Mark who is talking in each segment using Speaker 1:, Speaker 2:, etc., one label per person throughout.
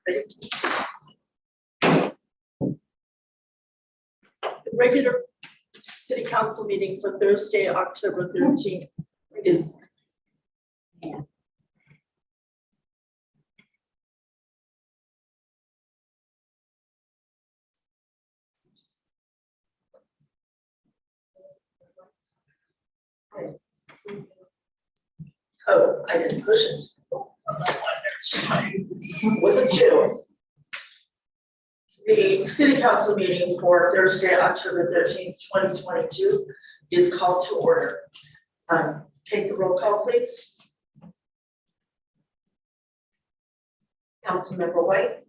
Speaker 1: The regular city council meeting for Thursday, October 13th is. Oh, I didn't push it. Wasn't you? The city council meeting for Thursday, October 13th, 2022 is called to order. Take the roll call, please.
Speaker 2: Councilmember White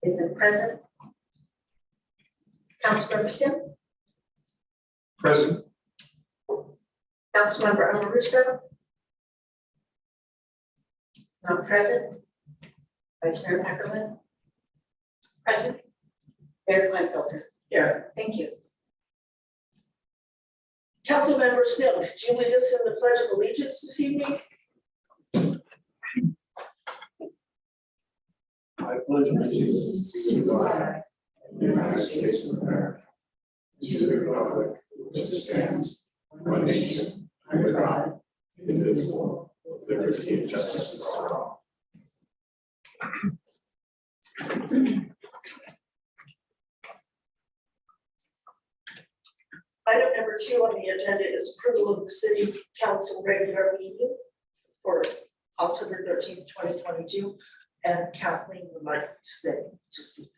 Speaker 2: isn't present. Councilmember Sim,
Speaker 3: Present.
Speaker 2: Councilmember Russo, not present. Vice Mayor Ackerman, present. Mayor Kleinfelder.
Speaker 1: Here.
Speaker 2: Thank you.
Speaker 1: Councilmember Sim, could you lead us in the Pledge of Allegiance this evening?
Speaker 3: I pledge allegiance to the flag of the United States of America, to the republic which stands one nation under God, indivisible, with liberty and justice for all.
Speaker 1: Item number 2 on the agenda is approval of the city council regular meeting for October 13th, 2022. And Kathleen would like to speak.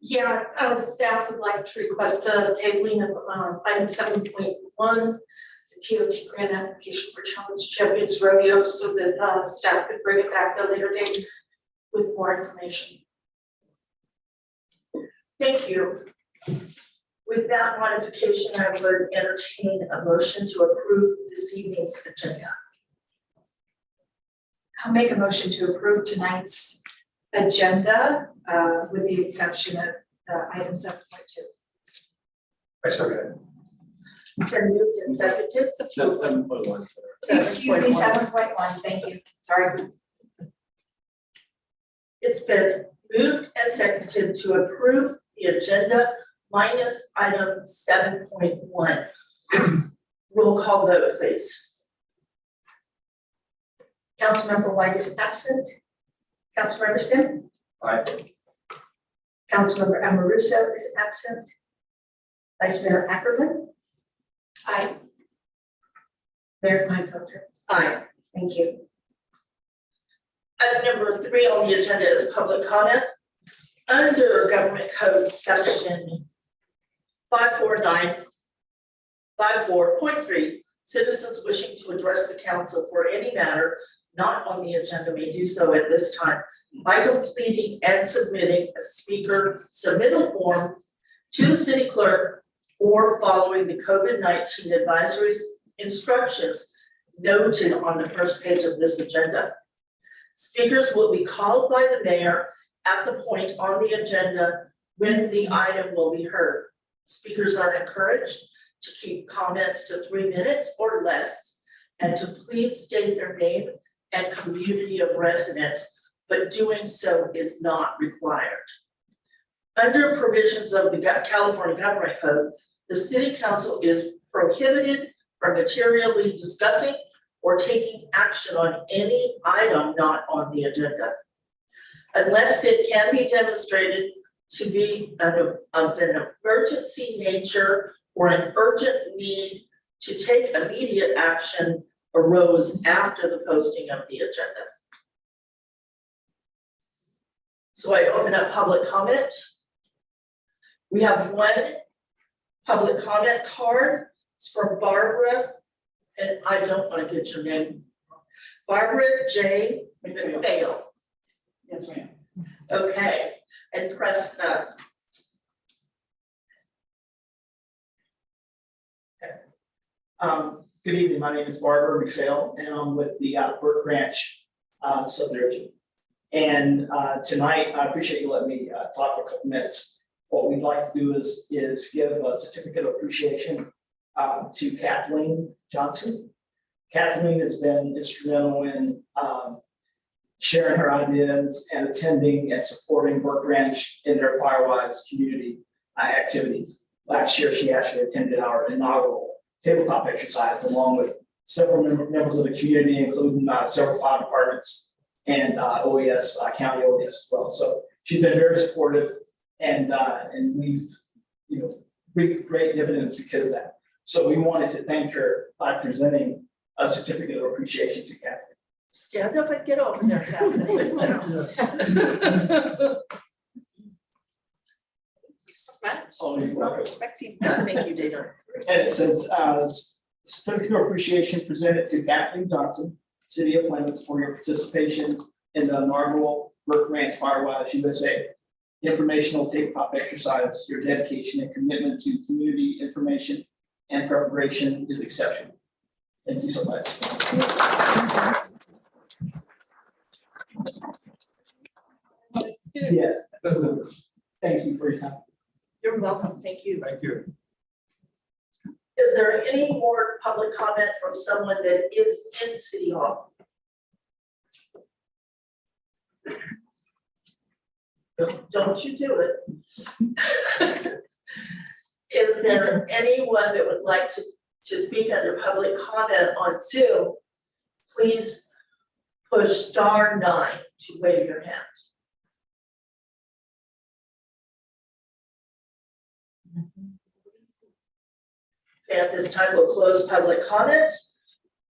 Speaker 4: Yeah, staff would like to request the tabling of item 7.1, the TOT grant application for Challenge Champions Rodeo, so that staff could bring it back at a later date with more information.
Speaker 1: Thank you. With that modification, I would entertain a motion to approve this evening's agenda.
Speaker 5: I'll make a motion to approve tonight's agenda, with the exception of item 7.2.
Speaker 3: I second.
Speaker 1: It's been moved and seconded.
Speaker 3: 7.1.
Speaker 5: Excuse me, 7.1, thank you, sorry.
Speaker 1: It's been moved and seconded to approve the agenda minus item 7.1. Roll call vote, please.
Speaker 2: Councilmember White is absent. Councilmember Sim,
Speaker 3: Aye.
Speaker 2: Councilmember Russo is absent. Vice Mayor Ackerman,
Speaker 5: Aye.
Speaker 2: Mayor Kleinfelder.
Speaker 1: Aye.
Speaker 2: Thank you.
Speaker 1: Item number 3 on the agenda is public comment. Under Government Code Section 549.54.3, citizens wishing to address the council for any matter not on the agenda may do so at this time by completing and submitting a speaker submittal form to the city clerk or following the COVID-19 advisory instructions noted on the first page of this agenda. Speakers will be called by the mayor at the point on the agenda when the item will be heard. Speakers are encouraged to keep comments to 3 minutes or less and to please state their name and community of residence, but doing so is not required. Under provisions of the California Government Code, the City Council is prohibited from materially discussing or taking action on any item not on the agenda, unless it can be demonstrated to be of an emergency nature or an urgent need to take immediate action arose after the posting of the agenda. So I open up public comment. We have one public comment card. It's from Barbara, and I don't want to get your name. Barbara J. McPhail.
Speaker 6: Yes, ma'am.
Speaker 1: Okay, and press that. Okay.
Speaker 6: Good evening, my name is Barbara McPhail, and I'm with the Burke Ranch subdivision. And tonight, I appreciate you letting me talk for a couple minutes. What we'd like to do is give a certificate of appreciation to Kathleen Johnson. Kathleen has been instrumental in sharing her ideas and attending and supporting Burke Ranch in their Firewise community activities. Last year, she actually attended our inaugural tabletop exercise along with several members of the community, including several fire departments and OES, county OES as well. So she's been very supportive, and we've, reaped great dividends because of that. So we wanted to thank her by presenting a certificate of appreciation to Kathy.
Speaker 1: Stand up and get over there, Kathy.
Speaker 6: Always welcome.
Speaker 1: Thank you, Dana.
Speaker 6: And it says, certificate of appreciation presented to Kathleen Johnson, City of Plymouth, for your participation in the inaugural Burke Ranch Firewise USA informational tabletop exercise. Your dedication and commitment to community information and preparation is exceptional. Thank you so much. Yes, absolutely. Thank you for your time.
Speaker 1: You're welcome. Thank you.
Speaker 3: Thank you.
Speaker 1: Is there any more public comment from someone that is in City Hall? Don't you do it. Is there anyone that would like to speak under public comment on Zoom? Please push *9 to wave your hand. Okay, at this time, we'll close public comment.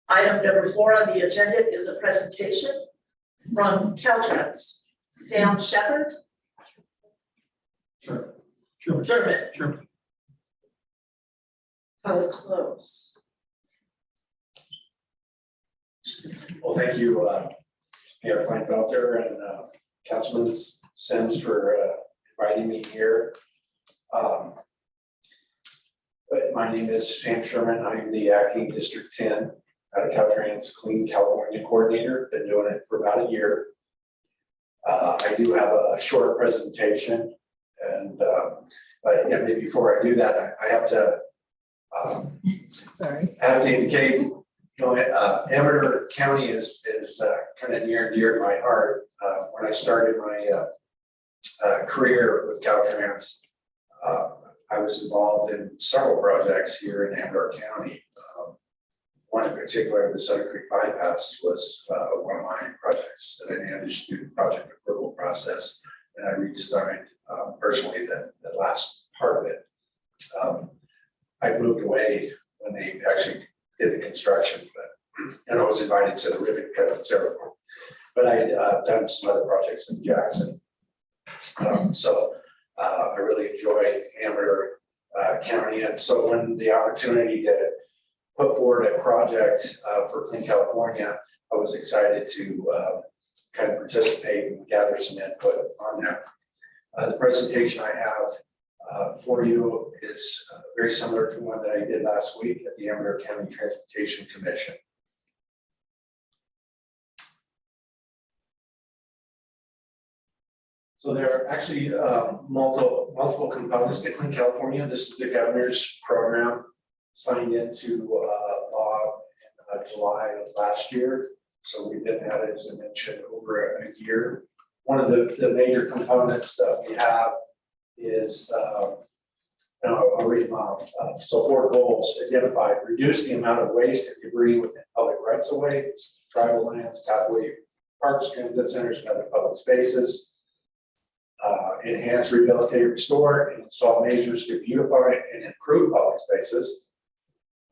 Speaker 1: Item number 4 on the agenda is a presentation from Caltrans. Sam Shepherd,
Speaker 3: Sure.
Speaker 1: German.
Speaker 3: Sure.
Speaker 1: I was close.
Speaker 7: Well, thank you, Mayor Kleinfelter and Councilman Sims for inviting me here. But my name is Sam Sherman. I'm the acting District 10 out of Caltrans Clean California Coordinator. Been doing it for about a year. I do have a short presentation, and but yeah, maybe before I do that, I have to indicate, Amador County is kind of near and dear to my heart. When I started my career with Caltrans, I was involved in several projects here in Amador County. One in particular, the Sutter Creek Bypass, was one of my projects that I managed through the project approval process, and I redesigned personally the last part of it. I moved away when they actually did the construction, and I was invited to the ribbon cut and ceremony. But I had done some other projects in Jackson. So I really enjoy Amador County. And so when the opportunity to put forward a project for Clean California, I was excited to kind of participate and gather some input on that. The presentation I have for you is very similar to one that I did last week at the Amador County Transportation Commission. So there are actually multiple components to Clean California. This is the governor's program signed into law in July of last year. So we've been at it, as I mentioned, over a year. One of the major components that we have is, I'll read them off. So 4 goals identified: reduce the amount of waste and debris within public rights of way, tribal lands, pathway, parks, transit centers, and other public spaces. Enhance, rehabilitate, restore, and install measures to beautify and improve public spaces.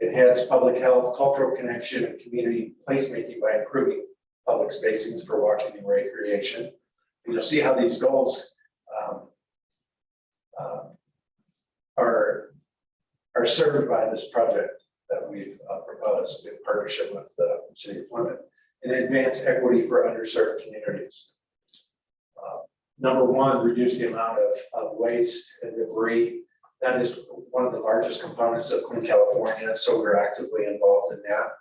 Speaker 7: Enhance public health, cultural connection, and community placemaking by improving public spacings for walking and recreation. And you'll see how these goals are served by this project that we've proposed in partnership with the City of Plymouth. And advance equity for underserved communities. Number 1, reduce the amount of waste and debris. That is one of the largest components of Clean California, so we're actively involved in that.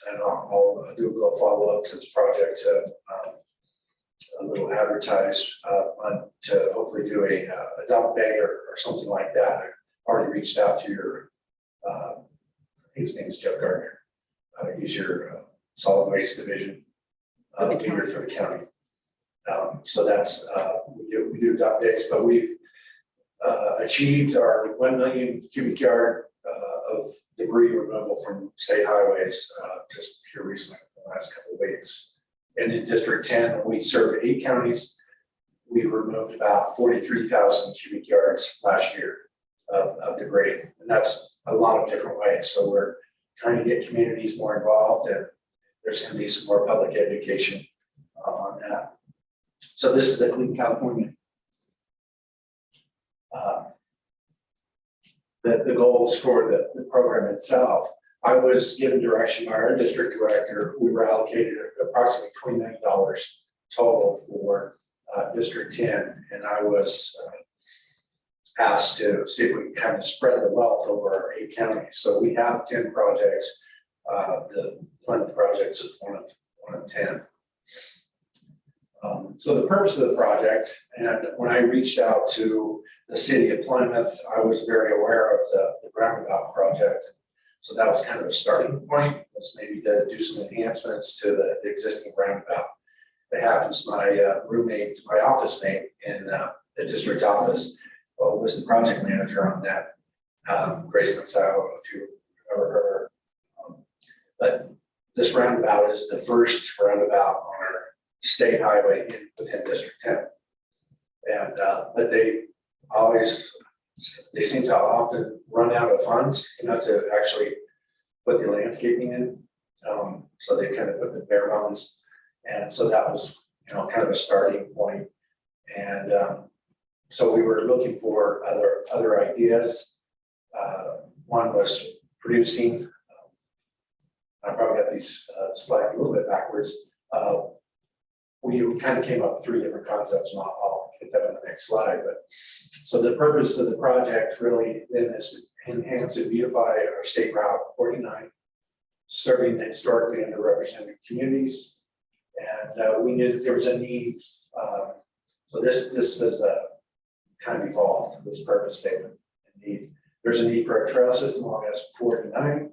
Speaker 7: And I'll do a little follow-up to this project, a little advertise to hopefully do a dump day or something like that. I've already reached out to your, I think his name is Jeff Gardner. He's your solid waste division leader for the county. So that's, we do updates, but we've achieved our 1 million cubic yard of debris removal from state highways just here recently in the last couple of weeks. And in District 10, we serve 8 counties. We've removed about 43,000 cubic yards last year of debris. And that's a lot of different ways. So we're trying to get communities more involved, and there's going to be some more public education on that. So this is the Clean California. The goals for the program itself. I was given direction by our district director. We were allocated approximately $20 million total for District 10, and I was asked to see if we can kind of spread the wealth over our 8 counties. So we have 10 projects. The Plymouth project is one of 10. So the purpose of the project, and when I reached out to the city of Plymouth, I was very aware of the roundabout project. So that was kind of a starting point, was maybe to do some enhancements to the existing roundabout. It happens my roommate, my office mate in the district office was the project manager on that. Grace Gonzalo, I don't know if you remember her. But this roundabout is the first roundabout on our state highway within District 10. And, but they seem to often run out of funds, to actually put the landscaping in. So they kind of put the bare bones. And so that was, kind of a starting point. And so we were looking for other ideas. One was producing, I probably got these slides a little bit backwards. We kind of came up with 3 different concepts, and I'll get that on the next slide. But so the purpose of the project really then is to enhance and beautify our state route 49, serving the historically underrepresented communities. And we knew that there was a need. So this is kind of evolved, this purpose statement. There's a need for a trail system along S49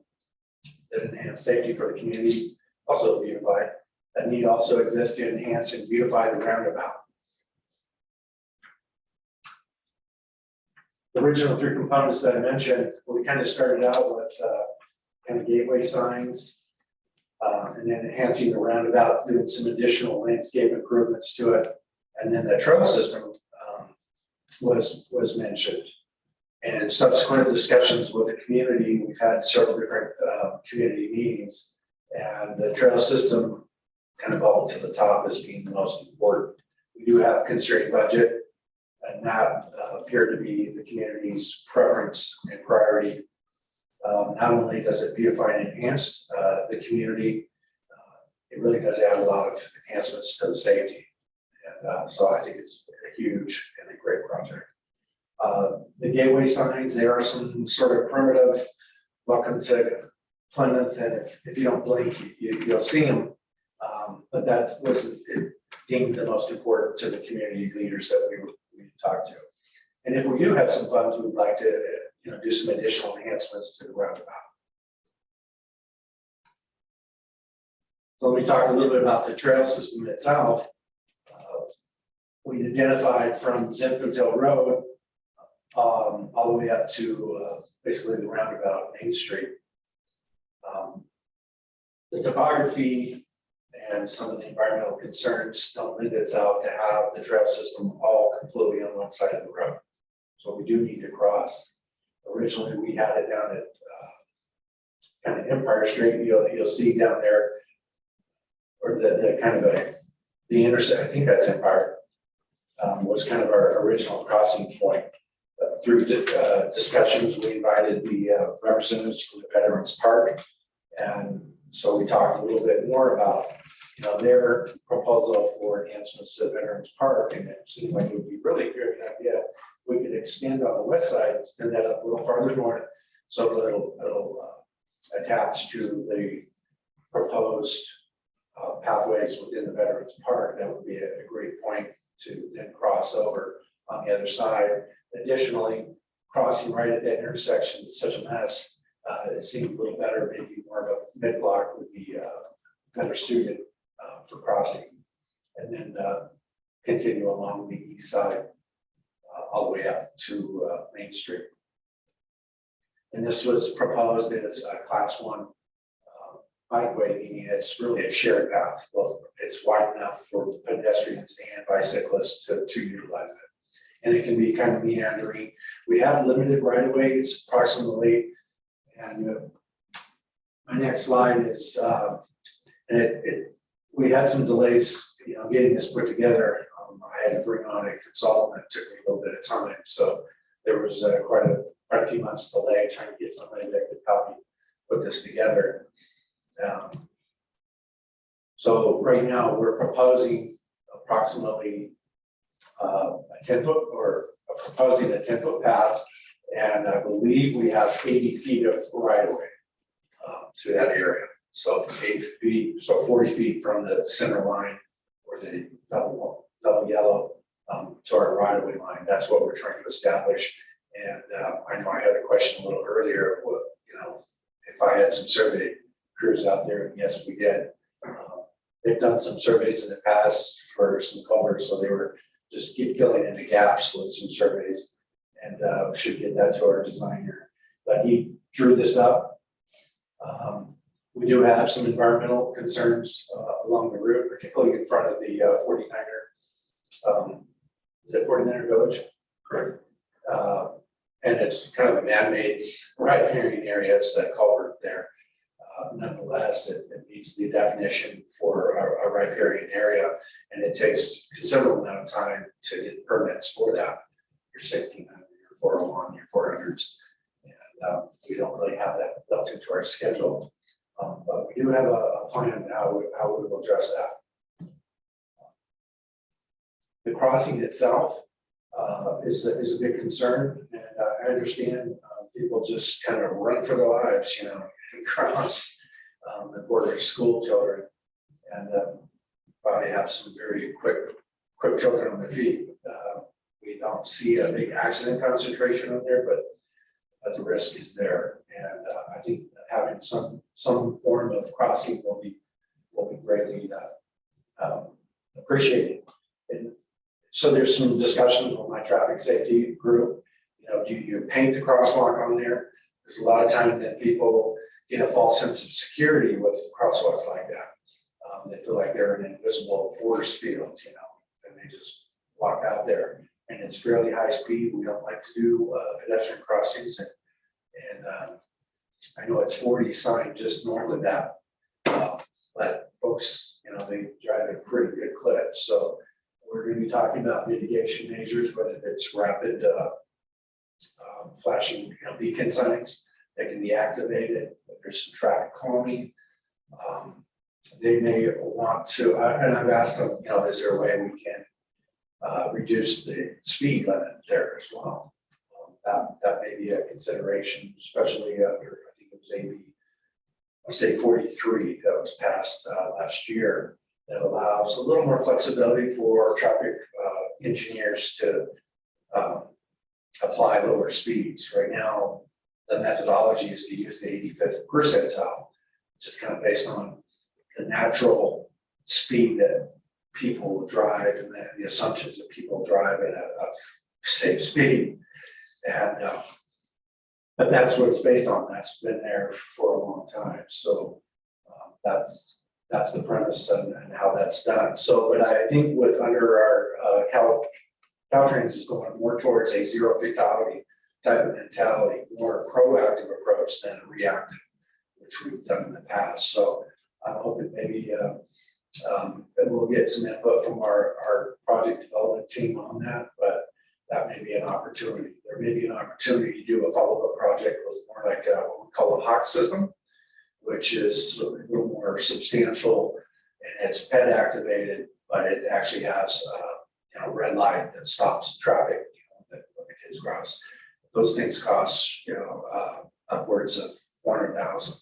Speaker 7: that enhance safety for the community, also beautify. That need also exists to enhance and beautify the roundabout. The original 3 components that I mentioned, we kind of started out with kind of gateway signs, and then enhancing the roundabout, doing some additional landscape improvements to it, and then the trail system was mentioned. And subsequent discussions with the community, we've had several different community meetings, and the trail system kind of bubbled to the top as being the most important. We do have a constrained budget, and that appeared to be the community's preference and priority. Not only does it beautify and enhance the community, it really does add a lot of enhancements to the safety. And so I think it's a huge and a great project. The gateway signs, they are some sort of primitive, welcome to Plymouth, and if you don't blink, you'll see them. But that was deemed the most important to the community leaders that we talked to. And if we do have some funds, we'd like to do some additional enhancements to the roundabout. So let me talk a little bit about the trail system itself. We identified from Zinfandel Road all the way up to basically the roundabout Main Street. The topography and some of the environmental concerns don't lend itself to have the trail system all completely on one side of the road. So we do need to cross. Originally, we had it down at kind of Empire Street. You'll see down there, or the kind of the intersection. I think that's Empire. Was kind of our original crossing point. Through discussions, we invited the representatives from the Veterans Park, and so we talked a little bit more about their proposal for enhancements to Veterans Park, and it seemed like it would be really a good idea. We could extend on the west side, extend that up a little farther north, so it'll attach to the proposed pathways within the Veterans Park. That would be a great point to then cross over on the other side. Additionally, crossing right at that intersection is such a mess. It seemed a little better, maybe more of a mid-block would be better suited for crossing. And then continue along the east side, all the way up to Main Street. And this was proposed as a class 1 bikeway, meaning it's really a shared path. Well, it's wide enough for pedestrians and bicyclists to utilize it. And it can be kind of meandering. We have limited right of way, it's approximately, and my next slide is, we had some delays, getting this put together. I had to bring on a consultant. It took me a little bit of time. So there was quite a few months delay trying to get somebody that could help me put this together. So right now we're proposing approximately a 10-foot or proposing a 10-foot path. And I believe we have 80 feet of right of way through that area. So 8 feet, so 40 feet from the center line or the double yellow to our right of way line. That's what we're trying to establish. And I know I had a question a little earlier, if I had some survey crews out there, and yes, we did. They've done some surveys in the past for some culverts, so they were just keep filling in the gaps with some surveys, and should get that to our designer. But he drew this up. We do have some environmental concerns along the route, particularly in front of the 49er. Is it 49er Village? Correct. And it's kind of a man-made riparian area. It's that culvert there. Nonetheless, it meets the definition for a riparian area, and it takes a considerable amount of time to get permits for that. Your 1600, your 401, your 400s, and we don't really have that built into our schedule. But we do have a plan how we will address that. The crossing itself is a big concern, and I understand people just kind of run for their lives, and cross the border of school children, and probably have some very quick children on their feet. We don't see a big accident concentration on there, but the risk is there, and I think having some form of crossing will be greatly appreciated. And so there's some discussions with my traffic safety group. Do you paint the crosswalk on there? Because a lot of times then people get a false sense of security with crosswalks like that. They feel like they're in an invisible force field, and they just walk out there. And it's fairly high speed. We don't like to do pedestrian crossings, and I know it's 40 signed just north of that, but folks, they drive at a pretty good clip. So we're going to be talking about mitigation measures, whether it's rapid flashing beacon signs that can be activated. There's some traffic calming. They may want to, and I've asked them, is there a way we can reduce the speed limit there as well? That may be a consideration, especially after, I think it was AB, I say 43 that was passed last year, that allows a little more flexibility for traffic engineers to apply lower speeds. Right now, the methodology is to use the 85th percentile, just kind of based on the natural speed that people drive and the assumptions that people drive at a safe speed. And but that's what it's based on. That's been there for a long time. So that's the premise and how that's done. So, but I think with under our Caltrans is going more towards a zero fatality type of mentality, more proactive approach than a reactive, which we've done in the past. So I'm hoping maybe that we'll get some input from our project development team on that, but that may be an opportunity. There may be an opportunity to do a follow-up project with more like what we call a HOC system, which is a little more substantial, and it's PED activated, but it actually has a red light that stops traffic that when the kids cross. Those things cost upwards of 400,000.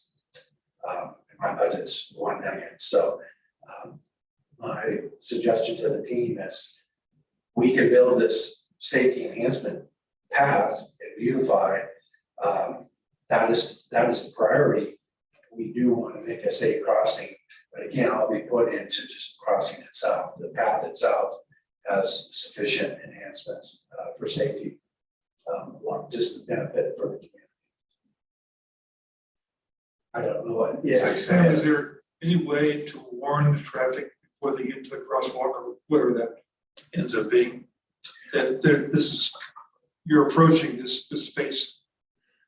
Speaker 7: And my budget's 1 million. So my suggestion to the team is we can build this safety enhancement path and beautify. That is the priority. We do want to make a safe crossing, but it can't all be put into just crossing itself. The path itself has sufficient enhancements for safety, just the benefit for the community. I don't know what, yeah.
Speaker 3: Sam, is there any way to warn the traffic before they get to the crosswalk or whatever that ends up being? That this is, you're approaching this space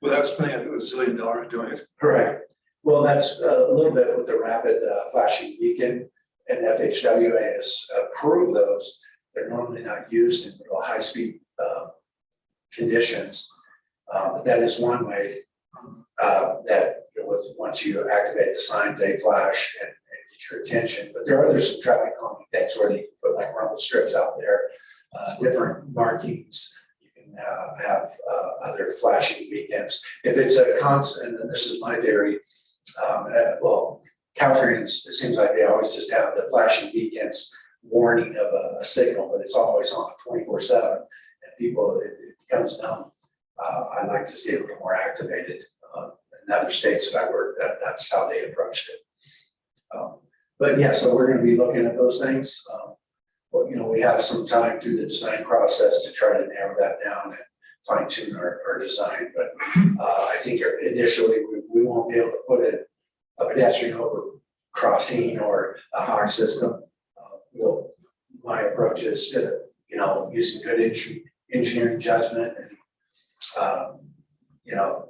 Speaker 3: without spending a zillion dollars doing it.
Speaker 7: Correct. Well, that's a little bit with the rapid flashing beacon, and FHWA has approved those. They're normally not used in real high-speed conditions, but that is one way that once you activate the signs, they flash and get your attention. But there are other some traffic calming things where you put like rumble strips out there, different markings. You can have other flashing beacons. If it's a constant, and this is my theory, well, Caltrans, it seems like they always just have the flashing beacons warning of a signal, but it's always on 24/7, and people, it becomes numb. I'd like to see it a little more activated. In other states that I work, that's how they approached it. But yeah, so we're going to be looking at those things. Well, you know, we have some time through the design process to try to narrow that down and fine tune our design. But I think initially we won't be able to put a pedestrian over crossing or a hawk system. My approach is, you know, using good engineering judgment and, you know,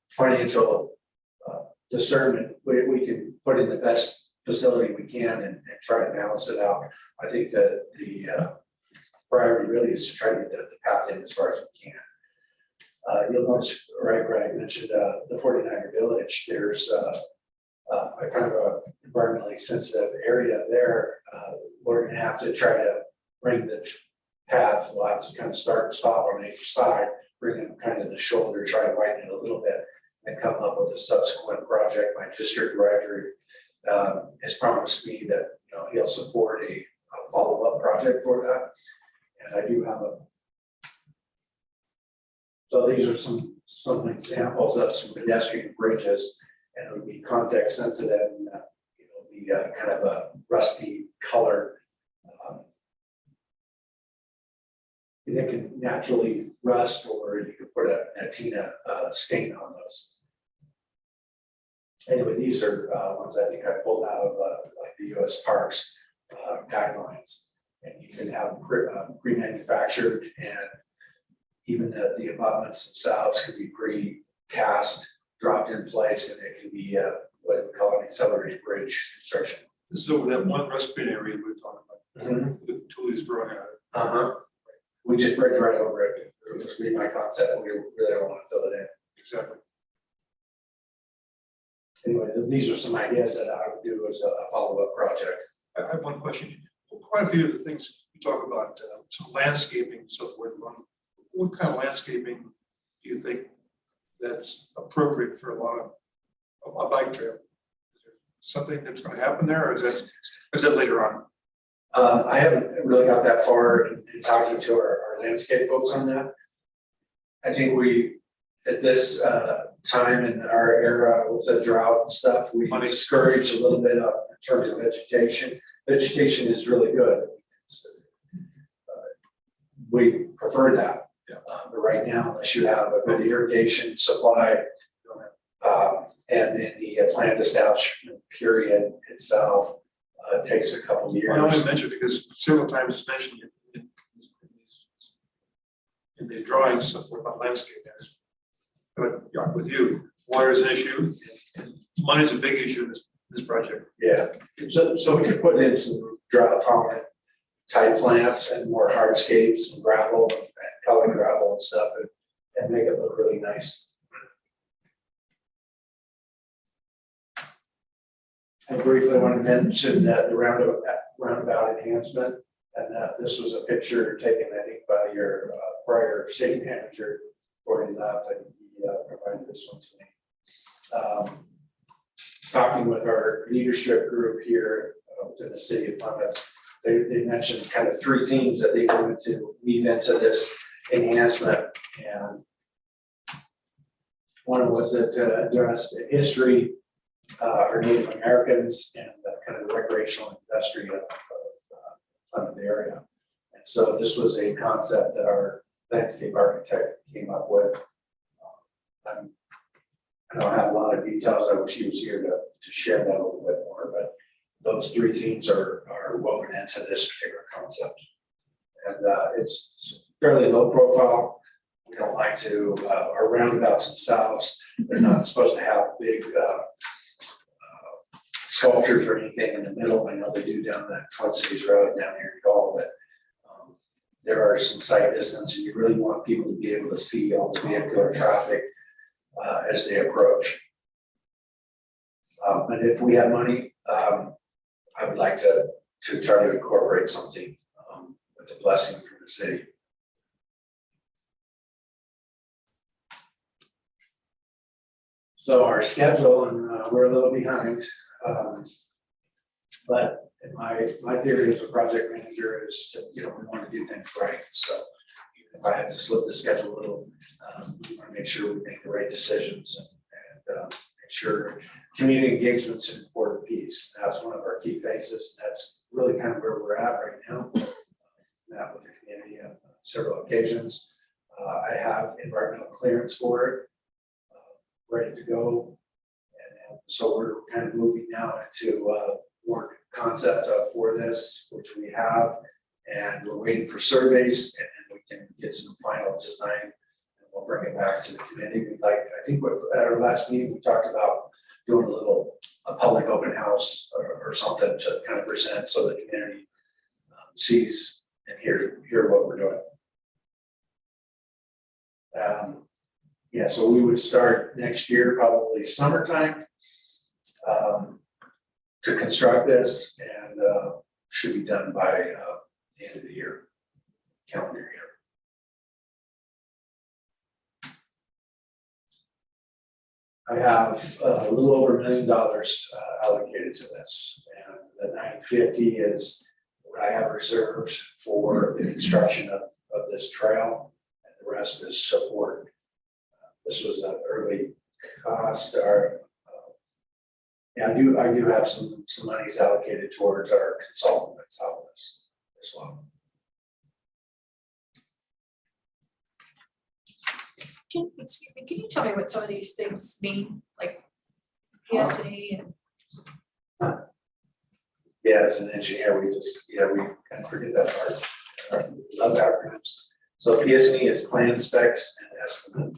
Speaker 7: financial discernment. We can put in the best facility we can and try to balance it out. I think that the priority really is to try to get the path in as far as we can. You'll notice, right, Greg mentioned the 49er Village. There's a kind of a environmentally sensitive area there. We're going to have to try to bring the path, we'll have to kind of start and stop on each side, bring them kind of the shoulder, try to widen it a little bit, and come up with a subsequent project. My district director has promised me that, you know, he'll support a follow-up project for that. And I do have so these are some examples of some pedestrian bridges, and it would be context sensitive, and you know, be kind of a rusty color. They can naturally rust, or you could put a patina stain on those. Anyway, these are ones I think I pulled out of like the U.S. Parks guidelines, and you can have pre-manufactured, and even the abutments themselves could be pre-cast, dropped in place, and it can be what we call an accelerated bridge construction.
Speaker 3: This is over that one rust-bin area we were talking about. The tulips growing out.
Speaker 7: We just bridge right over it. It was really my concept. We really don't want to fill it in.
Speaker 3: Exactly.
Speaker 7: Anyway, these are some ideas that I would do as a follow-up project.
Speaker 3: I have one question. For quite a few of the things you talk about, some landscaping and so forth. What kind of landscaping do you think that's appropriate for a bike trail? Is there something that's going to happen there, or is that later on?
Speaker 7: I haven't really got that far in talking to our landscape folks on that. I think we, at this time in our era with the drought and stuff, we discourage a little bit of in terms of vegetation. Vegetation is really good. We prefer that.
Speaker 3: Yeah.
Speaker 7: But right now, unless you have a good irrigation supply, and then the plant establishment period itself takes a couple of years.
Speaker 3: I only mentioned because several times it's mentioned in the drawings about landscape. But yeah, with you, water is an issue, and money is a big issue in this project.
Speaker 7: Yeah, so we could put in some drought tolerant type plants and more hardscapes and gravel and colored gravel and stuff, and make it look really nice. I briefly want to mention that the roundabout enhancement, and this was a picture taken, I think, by your prior city manager before he left, and he provided this one to me. Talking with our leadership group here within the city of Plymouth, they mentioned kind of three themes that they wanted to weave into this enhancement, and one was that to address the history or Native Americans and kind of the recreational industry of Plymouth area. And so this was a concept that our landscape architect came up with. I don't have a lot of details. I wish he was here to share that a little bit more, but those three themes are woven into this particular concept. And it's fairly low profile. We don't like to, our roundabouts themselves, they're not supposed to have big sculptures or anything in the middle. I know they do down that Twin Cities Road down here in Gall, but there are some sight distance, and you really want people to be able to see all the vehicular traffic as they approach. And if we have money, I would like to try to incorporate something with a blessing from the city. So our schedule, and we're a little behind, but my theory as a project manager is to, we want to do things right. So even if I have to slip the schedule a little, we want to make sure we make the right decisions and make sure community engagement's an important piece. That's one of our key phases. That's really kind of where we're at right now. Met with the community on several occasions. I have environmental clearance for it, ready to go. And so we're kind of moving now into more concepts for this, which we have, and we're waiting for surveys, and then we can get some final design, and we'll bring it back to the committee. I think at our last meeting, we talked about doing a public open house or something to kind of present so the community sees and hear what we're doing. Yeah, so we would start next year, probably summertime, to construct this, and should be done by the end of the year, calendar year. I have a little over $1 million allocated to this, and the 950 is what I have reserved for the construction of this trail, and the rest is support. This was an early cost. Yeah, I do have some monies allocated towards our consultant that's helping us as well.
Speaker 5: Can you tell me what some of these things mean, like PSA and?
Speaker 7: Yeah, as an engineer, we kind of forget that part. We love acronyms. So PSE is plan, specs, and estimate.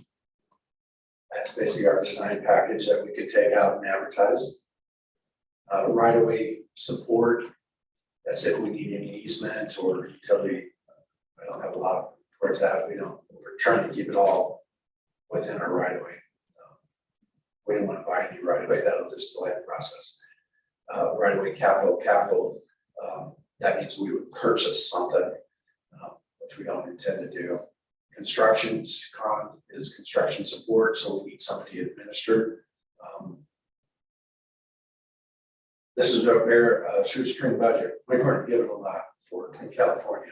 Speaker 7: That's basically our design package that we could take out and advertise. Right-of-way support, that's if we need any easement or utility. I don't have a lot towards that. We're trying to keep it all within our right-of-way. We don't want to buy any right-of-way, that'll just delay the process. Right-of-way capital, that means we would purchase something, which we don't intend to do. Construction is construction support, so we need somebody to administer. This is a very shoestring budget. We weren't given a lot in California,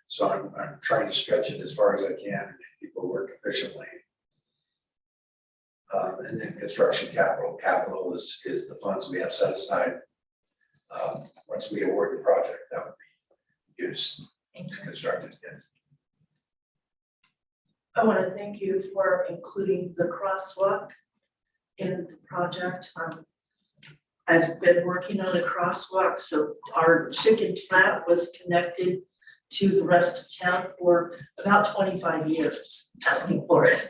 Speaker 7: so I'm trying to stretch it as far as I can and make people work efficiently. And then construction capital is the funds we have set aside. Once we award the project, that would be used to construct it. Yes.
Speaker 1: I want to thank you for including the crosswalk in the project. I've been working on a crosswalk, so our chicken flat was connected to the rest of town for about 25 years, asking for it.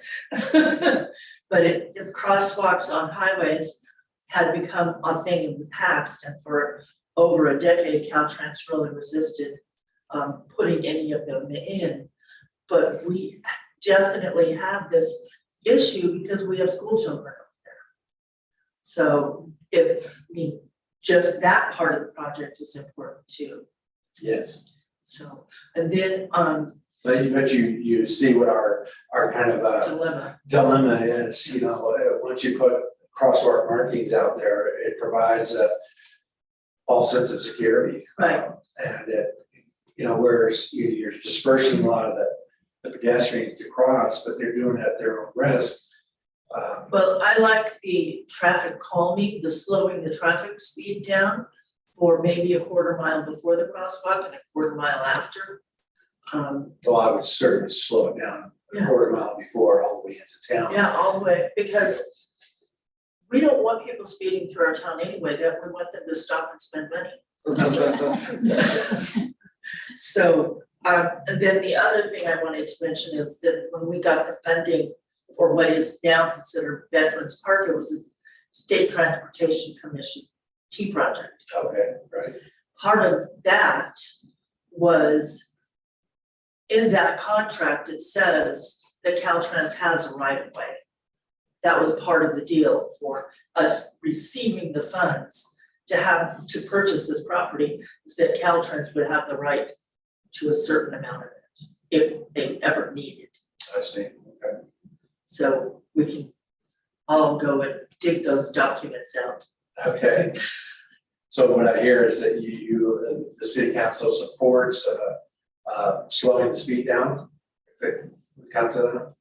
Speaker 1: But if crosswalks on highways had become a thing of the past, and for over a decade, Caltrans really resisted putting any of them in. But we definitely have this issue because we have school children up there. So just that part of the project is important too.
Speaker 7: Yes.
Speaker 1: So, and then
Speaker 7: But you see what our kind of dilemma is. Once you put crosswalk markings out there, it provides a false sense of security.
Speaker 1: Right.
Speaker 7: And whereas you're dispersing a lot of the pedestrians to cross, but they're doing it at their own risk.
Speaker 1: well, I like the traffic calming, the slowing the traffic speed down for maybe a quarter mile before the crosswalk and a quarter mile after.
Speaker 7: Well, I would certainly slow it down a
Speaker 1: Yeah.
Speaker 7: quarter mile before all the way into town.
Speaker 1: Yeah, all the way, because we don't want people speeding through our town anyway, that we want them to stop and spend money. So, and then the other thing I wanted to mention is that when we got the funding for what is now considered Veterans Park, it was a State Transportation Commission T project.
Speaker 7: Okay, right.
Speaker 1: Part of that was in that contract, it says that Caltrans has a right of way. That was part of the deal for us receiving the funds to purchase this property, is that Caltrans would have the right to a certain amount of it if they ever need it.
Speaker 7: I see, okay.
Speaker 1: So we can all go and dig those documents out.
Speaker 7: Okay. So what I hear is that the city council supports, slowing the speed down. If it comes to that.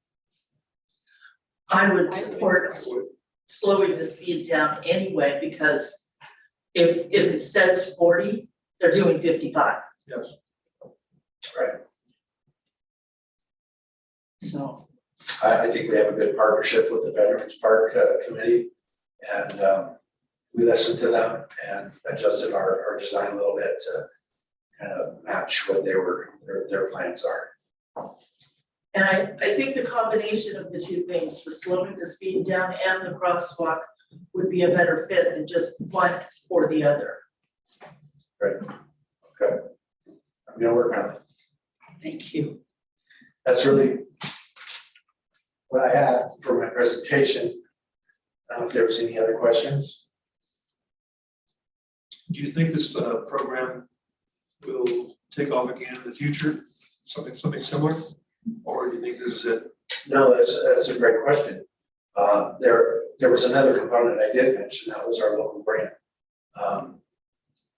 Speaker 1: I would support slowing the speed down anyway, because if it says 40, they're doing 55.
Speaker 7: Yes. Right.
Speaker 1: So,
Speaker 7: I think we have a good partnership with the Veterans Park Committee, and we listened to them and adjusted our design a little bit to kind of match what their plans are.
Speaker 1: and I think the combination of the two things, the slowing the speed down and the crosswalk, would be a better fit than just one or the other.
Speaker 7: Right. Okay. I'm gonna work on it.
Speaker 1: Thank you.
Speaker 7: That's really what I had for my presentation. I don't know if there was any other questions.
Speaker 3: Do you think this program will take off again in the future? Something similar? Or do you think this is it?
Speaker 7: No, that's a great question. There was another component I did mention, that was our local grant.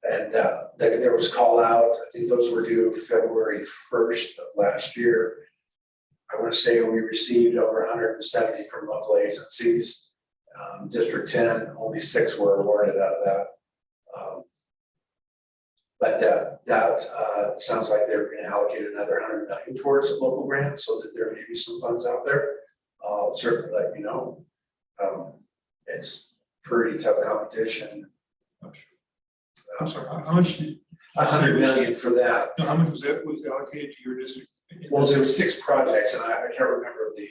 Speaker 7: And there was call out, I think those were due February 1st of last year. I want to say we received over 170 from local agencies. District 10, only 6 were awarded out of that. But that sounds like they're going to allocate another 100 million towards a local grant, so that there may be some funds out there. I'll certainly let you know. It's pretty tough competition.
Speaker 3: I'm sorry, how much?
Speaker 7: 100 million for that.
Speaker 3: No, how much was allocated to your district?
Speaker 7: Well, there were 6 projects, and I can't remember the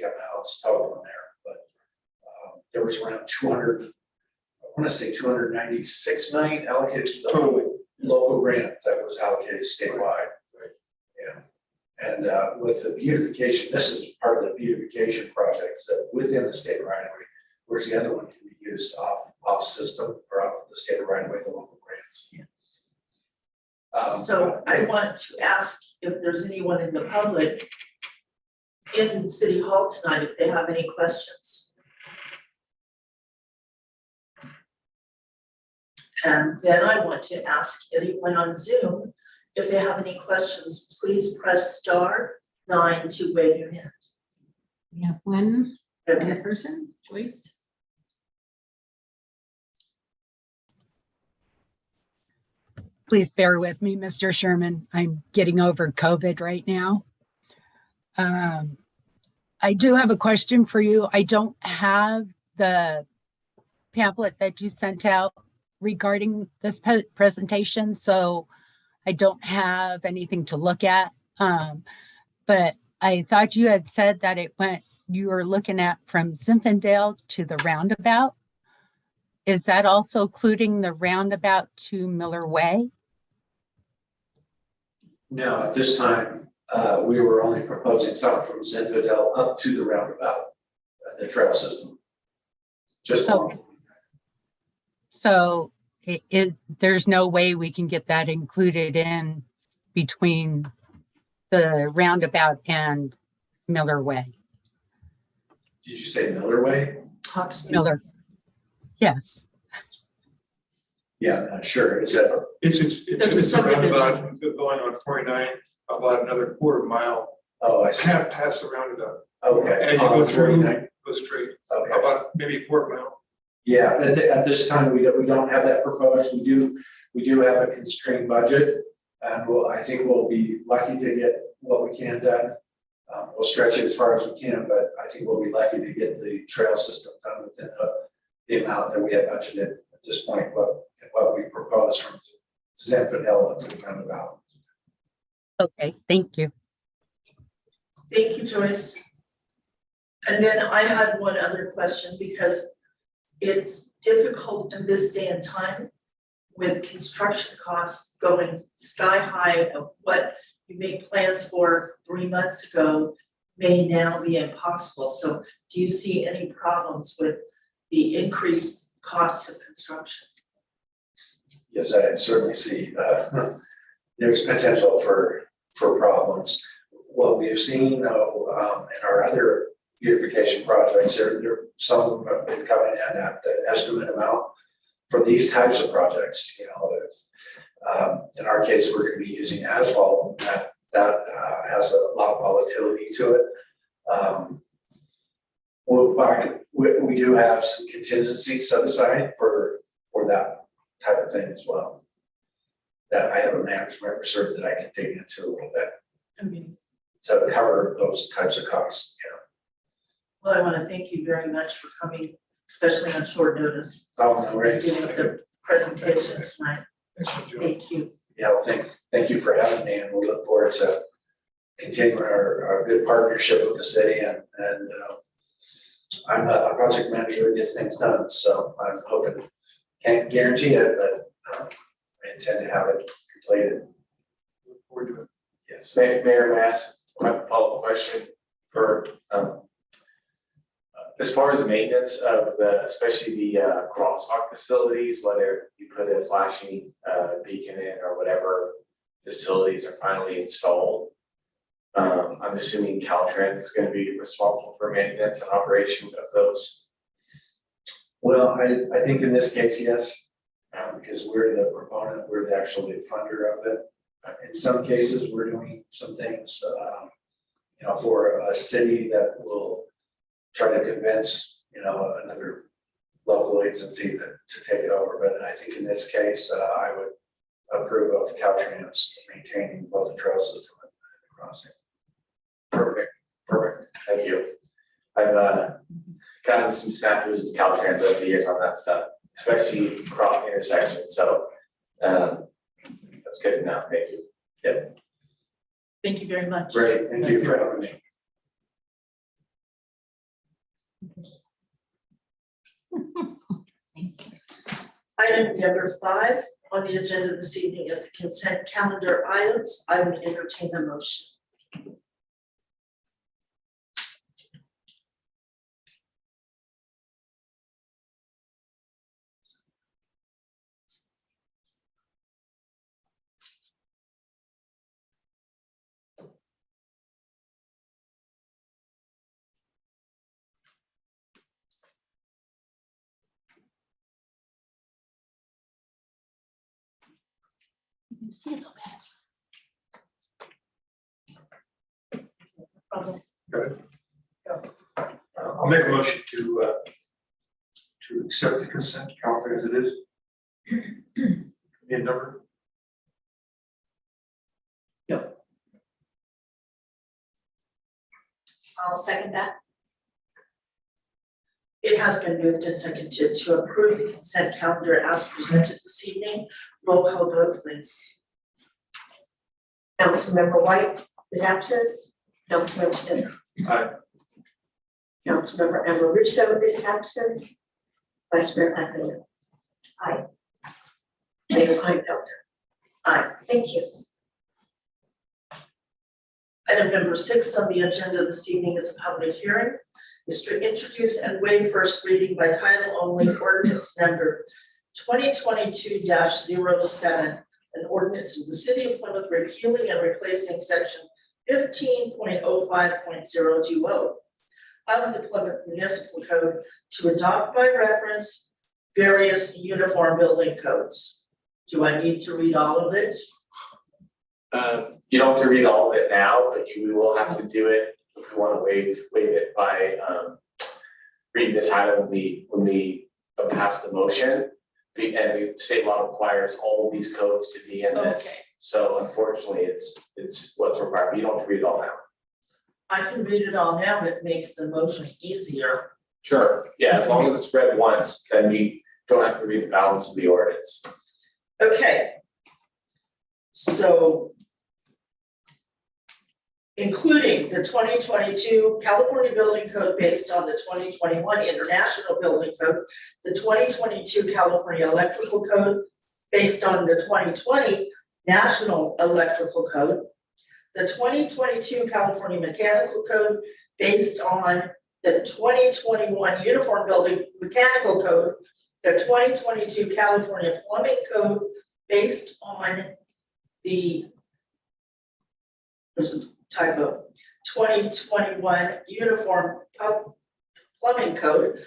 Speaker 7: amounts total in there, but there was around 200. I want to say 296 million allocated to the
Speaker 3: Totally.
Speaker 7: local grant that was allocated statewide.
Speaker 3: Right.
Speaker 7: Yeah. And with the beautification, this is part of the beautification projects that within the state right of way, whereas the other one can be used off system or off the state right of way, the local grants.
Speaker 1: So I want to ask if there's anyone in the public in City Hall tonight, if they have any questions. And then I want to ask anyone on Zoom, if they have any questions, please press *9 to wave your hand.
Speaker 8: We have one
Speaker 1: Okay.
Speaker 8: person, Joyce.
Speaker 9: Please bear with me, Mr. Sherman. I'm getting over COVID right now. I do have a question for you. I don't have the pamphlet that you sent out regarding this presentation, so I don't have anything to look at. But I thought you had said that you were looking at from Zinfandel to the roundabout. Is that also including the roundabout to Miller Way?
Speaker 7: No, at this time, we were only proposing something from Zinfandel up to the roundabout, the trail system. Just one.
Speaker 9: So there's no way we can get that included in between the roundabout and Miller Way.
Speaker 7: Did you say Miller Way?
Speaker 9: Miller. Yes.
Speaker 7: Yeah, I'm not sure. Is that?
Speaker 3: It's a roundabout going on 49, about another quarter mile
Speaker 7: Oh, I see.
Speaker 3: past the roundabout.
Speaker 7: Okay.
Speaker 3: As you go through,
Speaker 7: 49.
Speaker 3: go straight,
Speaker 7: Okay.
Speaker 3: about maybe a quarter mile.
Speaker 7: Yeah, at this time, we don't have that proposed. We do we do have a constrained budget, and I think we'll be lucky to get what we can done. We'll stretch it as far as we can, but I think we'll be lucky to get the trail system done within the amount that we have budgeted at this point, what we propose from Zenford to the roundabout.
Speaker 9: Okay, thank you.
Speaker 1: Thank you, Joyce. And then I had one other question because it's difficult in this day and time with construction costs going sky high of what you made plans for 3 months ago may now be impossible. So do you see any problems with the increased costs of construction?
Speaker 7: Yes, I certainly see, there's potential for problems. What we've seen though, in our other beautification projects, some of them have been coming in at the estimate amount for these types of projects. You know, if in our case, we're gonna be using asphalt, that has a lot of volatility to it. We do have some contingencies set aside for that type of thing as well. That I have a management reserve that I can dig into a little bit
Speaker 1: Okay.
Speaker 7: to cover those types of costs, yeah.
Speaker 1: Well, I want to thank you very much for coming, especially on short notice,
Speaker 7: Oh, no worries.
Speaker 1: giving the presentation tonight.
Speaker 3: Thanks for joining.
Speaker 1: Thank you.
Speaker 7: Yeah, well, thank you for having me, and we look forward to continuing our good partnership with the city, and I'm a project manager that gets things done, so I'm hoping, can't guarantee it, but I intend to have it completed.
Speaker 3: Look forward to it.
Speaker 7: Yes.
Speaker 10: Mayor, may I ask a follow-up question for, as far as maintenance of especially the crosswalk facilities, whether you put a flashing beacon in or whatever facilities are finally installed, I'm assuming Caltrans is gonna be responsible for maintenance and operation of those.
Speaker 7: Well, I think in this case, yes, because we're the proponent, we're the actually funder of it. In some cases, we're doing some things, you know, for a city that will try to convince, you know, another local agency to take it over. But I think in this case, I would approve of Caltrans maintaining both the trail system and the crossing.
Speaker 10: Perfect, thank you. I've gotten some snafus with Caltrans over the years on that stuff, especially crop intersections, so that's good to know, thank you. Yeah.
Speaker 1: Thank you very much.
Speaker 7: Great, thank you for having me.
Speaker 1: Item number 5 on the agenda this evening is the consent calendar items. I would entertain the motion.
Speaker 3: I'll make a motion to accept the consent calendar as it is. In number.
Speaker 5: I'll second that.
Speaker 1: It has been moved and seconded to approve the consent calendar as presented this evening. Roll call vote, please.
Speaker 2: Councilmember White is absent. Councilmember Stitter.
Speaker 3: Aye.
Speaker 2: Councilmember Amoruso is absent. Vice Mayor Eklund. Aye. Mayor Kleinfelder.
Speaker 1: Aye.
Speaker 2: Thank you.
Speaker 1: Item number 6 on the agenda this evening is a public hearing. Is to introduce and waive first reading by title only ordinance number 2022-07, an ordinance of the city of Plymouth repealing and replacing section 15.05.020 of the Plymouth Municipal Code to adopt by reference various uniform building codes. Do I need to read all of it?
Speaker 10: You don't have to read all of it now, but we will have to do it if we want to waive it by reading the title when we pass the motion. And the state law requires all of these codes to be in this.
Speaker 1: Okay.
Speaker 10: So unfortunately, it's what's required, but you don't have to read it all now.
Speaker 1: I can read it all now, it makes the motion easier.
Speaker 10: Sure. Yeah, as long as it's read once, then we don't have to read the balance of the ordinance.
Speaker 1: Okay. So including the 2022 California Building Code based on the 2021 International Building Code, the 2022 California Electrical Code based on the 2020 National Electrical Code, the 2022 California Mechanical Code based on the 2021 Uniform Building Mechanical Code, the 2022 California Plumbing Code based on the, there's a typo, 2021 Uniform Plumbing Code,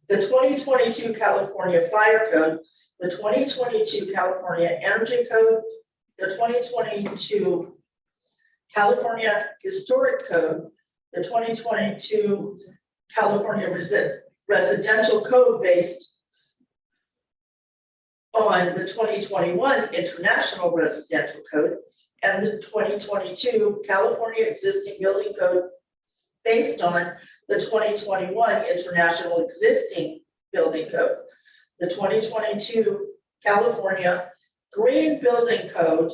Speaker 1: the 2022 California Fire Code, the 2022 California Energy Code, the 2022 California Historic Code, the 2022 California Residential Code based on the 2021 International Residential Code, and the 2022 California Existing Building Code based on the 2021 International Existing Building Code, the 2022 California Green Building Code,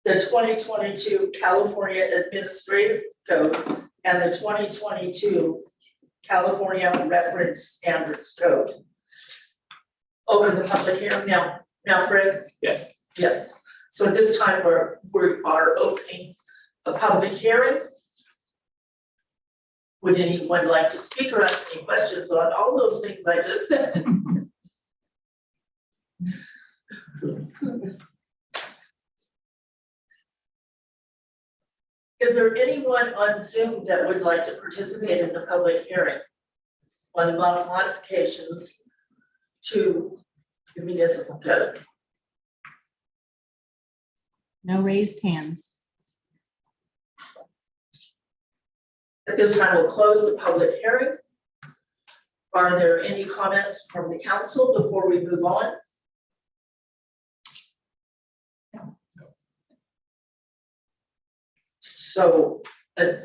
Speaker 1: the 2022 California Administrative Code, and the 2022 California Reference Standards Code. Open the public hearing now. Now, Fred?
Speaker 10: Yes.
Speaker 1: Yes. So at this time, we are opening a public hearing. Would anyone like to speak or ask any questions on all those things I just said? Is there anyone on Zoom that would like to participate in the public hearing on the modifications to the municipal code?
Speaker 8: No raised hands.
Speaker 1: At this time, we'll close the public hearing. Are there any comments from the council before we move on? So I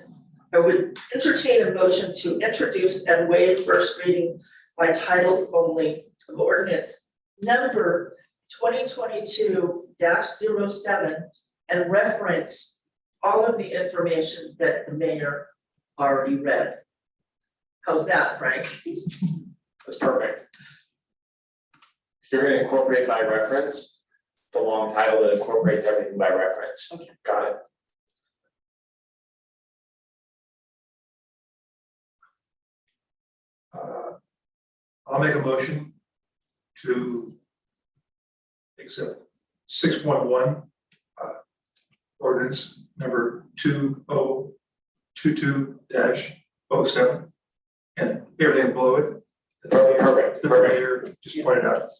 Speaker 1: would entertain a motion to introduce and waive first reading by title only of ordinance number 2022-07 and reference all of the information that the mayor already read. How's that, Frank?
Speaker 10: That's perfect. If you're gonna incorporate by reference, the long title that incorporates everything by reference.
Speaker 1: Okay.
Speaker 10: Got it.
Speaker 3: I'll make a motion to accept 6.1, ordinance number 2022-07, and everything below it.
Speaker 10: Perfect,
Speaker 3: The
Speaker 10: perfect.
Speaker 3: mayor just pointed out.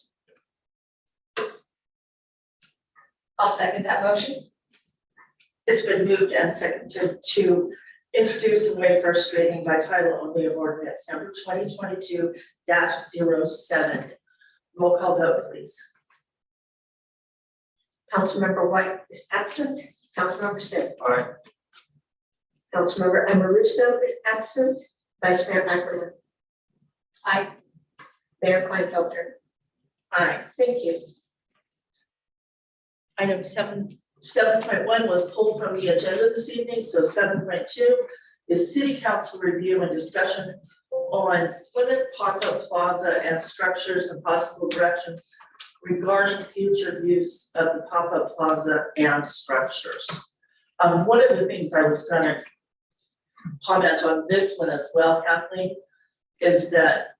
Speaker 2: I'll second that motion.
Speaker 1: It's been moved and seconded to introduce and waive first reading by title only of ordinance number 2022-07. Roll call vote, please.
Speaker 2: Councilmember White is absent. Councilmember Smith.
Speaker 3: Aye.
Speaker 2: Councilmember Amoruso is absent. Vice Mayor Eichelman. Aye. Mayor Kleinfelder.
Speaker 1: Aye.
Speaker 2: Thank you.
Speaker 1: Item 7.1 was pulled from the agenda this evening, so 7.2 is city council review and discussion on Plymouth Papa Plaza and structures and possible direction regarding future use of the Papa Plaza and structures. One of the things I was gonna comment on this one as well, Kathleen, is that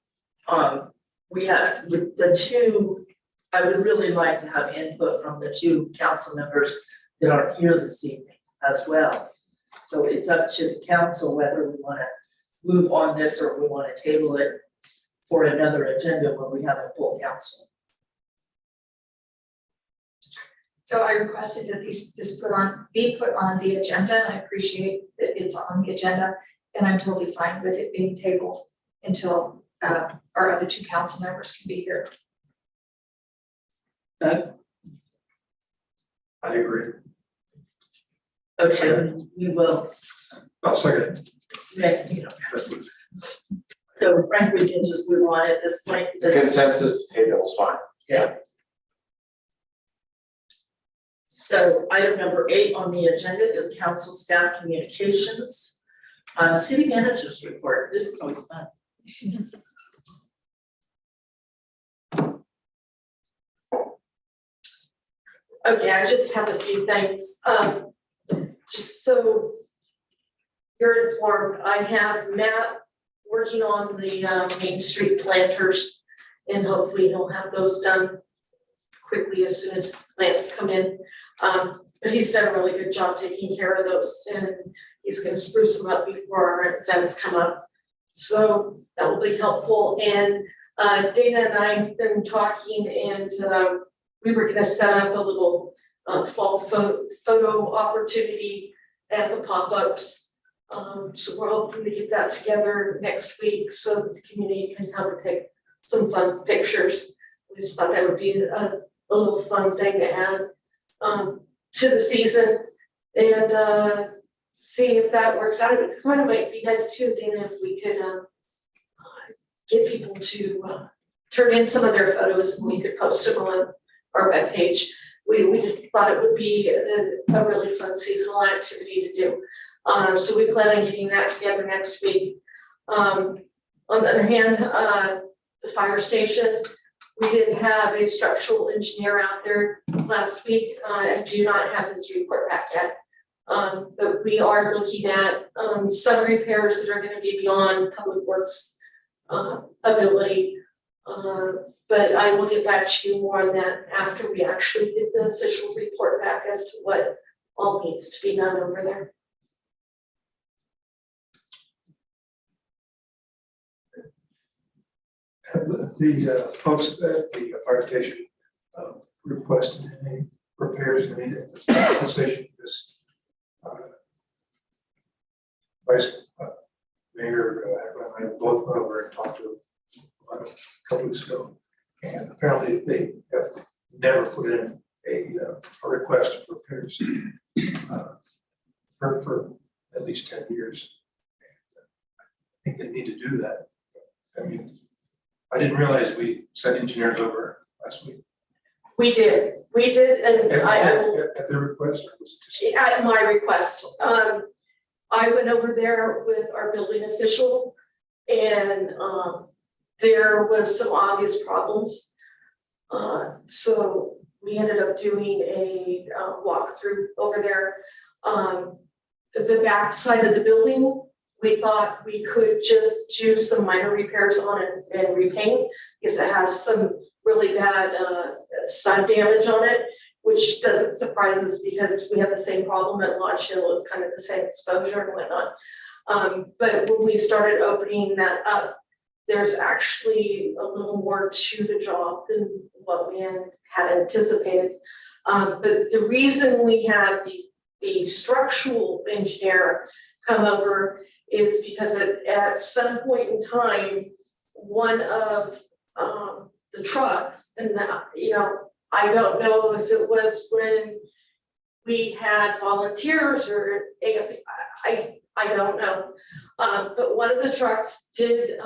Speaker 1: we have with the two, I would really like to have input from the two council members that are here this evening as well. So it's up to the council whether we want to move on this or we want to table it for another agenda when we have a full council.
Speaker 5: So I requested that this be put on the agenda, and I appreciate that it's on the agenda, and I'm totally fine with it being tabled until our other two council members can be here.
Speaker 3: I agree.
Speaker 1: Okay, we will.
Speaker 3: I'll second.
Speaker 1: Okay,
Speaker 3: That's what.
Speaker 1: so Frank, we can just move on at this point.
Speaker 10: The consensus table is fine.
Speaker 1: Yeah. So item number 8 on the agenda is council staff communications. City managers report, this is always fun.
Speaker 4: Okay, I just have a few things. Just so you're informed, I have Matt working on the Main Street planters, and hopefully he'll have those done quickly as soon as his plants come in. But he's done a really good job taking care of those, and he's gonna spruce them up before our events come up. So that will be helpful. And Dana and I have been talking, and we were gonna set up a little fall photo opportunity at the pop-ups. So we're hoping to get that together next week so that the community can come and take some fun pictures. We just thought that would be a little fun thing to add to the season, and see if that works out. It kind of might be nice too, Dana, if we could get people to turn in some of their photos and we could post them on our webpage. We just thought it would be a really fun seasonal activity to do. So we plan on getting that together next week. On the other hand, the fire station, we did have a structural engineer out there last week. I do not have his report back yet. But we are looking at some repairs that are gonna be beyond public works ability. But I will get back to you more on that after we actually get the official report back as to what all needs to be done over there.
Speaker 3: Have the folks at the fire station requested any repairs needed at the station? This Vice Mayor and I both went over and talked to them a couple weeks ago, and apparently they have never put in a request for repairs for at least 10 years. I think they need to do that. I mean, I didn't realize we sent engineers over last week.
Speaker 4: We did, and I will.
Speaker 3: At their request, or was it just?
Speaker 4: At my request. I went over there with our building official, and there was some obvious problems. So we ended up doing a walkthrough over there. The back side of the building, we thought we could just do some minor repairs on it and repaint, because it has some really bad sun damage on it, which doesn't surprise us because we have the same problem at Lodge Hill. It's kind of the same exposure and whatnot. But when we started opening that up, there's actually a little more to the job than what we had anticipated. But the reason we had the structural engineer come over is because at some point in time, one of the trucks, and that, I don't know if it was when we had volunteers or I don't know. But one of the trucks did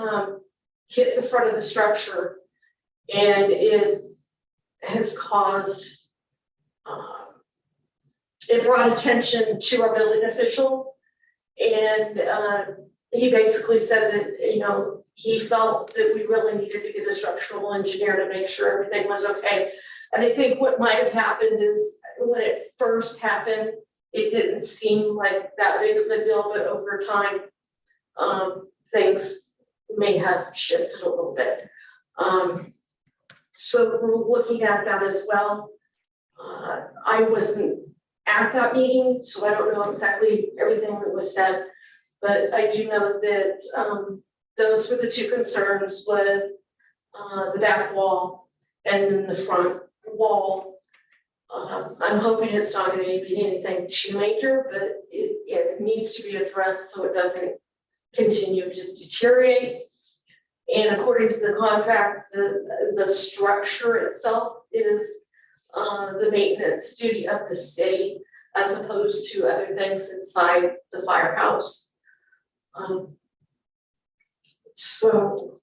Speaker 4: hit the front of the structure, and it has caused, it brought attention to our building official. And he basically said that, he felt that we really needed to get a structural engineer to make sure everything was okay. And I think what might have happened is when it first happened, it didn't seem like that big of a deal, but over time, things may have shifted a little bit. So we're looking at that as well. I wasn't at that meeting, so I don't know exactly everything that was said, but I do know that those were the two concerns, was the back wall and then the front wall. I'm hoping it's not going to be anything too major, but it needs to be addressed so it doesn't continue to deteriorate. And according to the contract, the structure itself is the maintenance duty of the city as opposed to other things inside the firehouse. So,